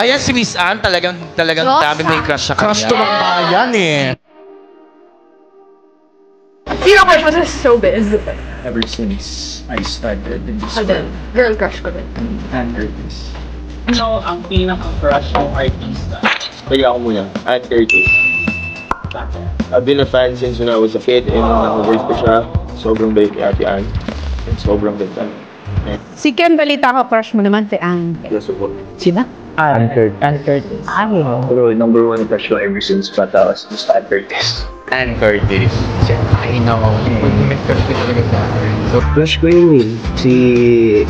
Ayan si Miss Ann, talagang dami may crush sa kanya. Crush to ng bayan eh. Sino crush mo sa showbiz? Ever since I started in this Ako din. Girl crush ko din. and Curtis. No, ang pinaka-crush ng artista. Kaya ako muna, Ann Curtis. I've been a fan since when I was a kid and naka-work ko siya. Sobrang bait ni Ate Ann. And sobrang ganda. Si Ken, balita ko, crush mo naman si Ann. Yes, of course. Sina? Ann Curtis. Ann Curtis. Pero number one crush ko ever since bata was just Ann Curtis. Ann Curtis. I know. May crush ko talaga sa akin. So, Crush ko yun eh, si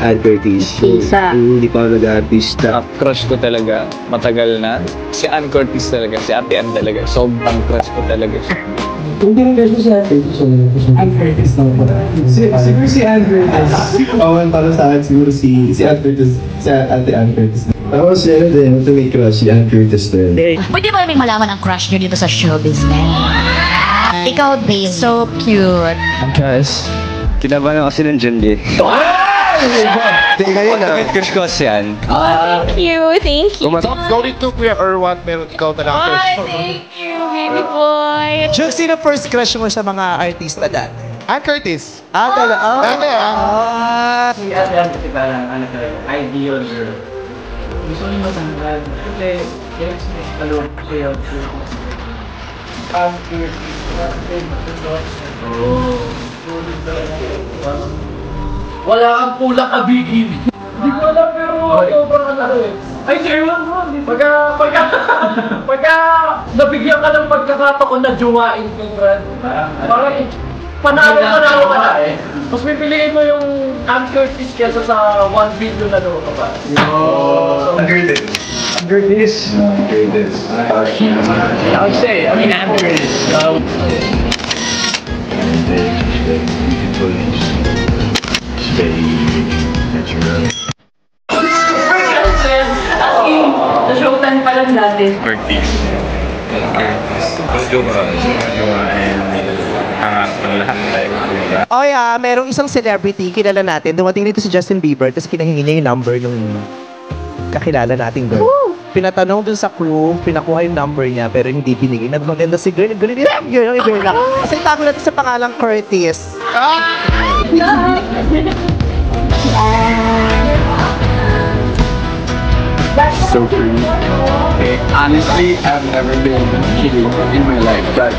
Ann Curtis. Isa. Hindi pa ako nag-artista. Crush ko talaga, matagal na. Si Ann Curtis talaga, si Ate Ann talaga. Sobrang crush ko talaga siya. Hindi rin kasi si Ann Curtis. Ann Curtis na pala. Siguro si Ann Curtis. Awan para sa akin, siguro si Ann Curtis. Si Ate Ann Curtis. Ako si ano din, ito may crush, si Ann Curtis din. Pwede ba namin malaman ang crush nyo dito sa showbiz, man? Ikaw, babe. So cute. Guys, kinabahan kasi ng John Lee. Teka yun ah. Crush ko si Ann. Thank you. Thank you. Going to Kuya Erwan, meron ikaw na lang crush. Thank you, baby boy. Jug, sino first crush mo sa mga artista dati? Ann Curtis. Si Ate Ann kasi parang ano talaga, ideal girl. Gusto niyo matanggal. Kasi, yung siya wala kang pula kabigin. Hindi ko alam pero sobrang ano eh. Ay, ewan mo. Pagka nabigyan ka ng pagkakataon na jumain ka, Brad. Parang panalo ka na eh. Mas pipiliin mo yung Ann Curtis kesa sa 1 billion na doon ka ba? Curtis. I would say, I mean, Ann Curtis. Sa showtime pa lang natin. Curtis. Oh yeah, merong isang celebrity, kilala natin. Dumating dito si Justin Bieber, tapos kinahingi niya yung number ng kakilala nating girl. Pinatanong dun sa crew, pinakuha yung number niya, pero hindi binigay. Nagmaganda si girl, yung iba lang. Kasi tago natin sa pangalang Curtis. So pretty. Honestly, I've never been kidding in my life, but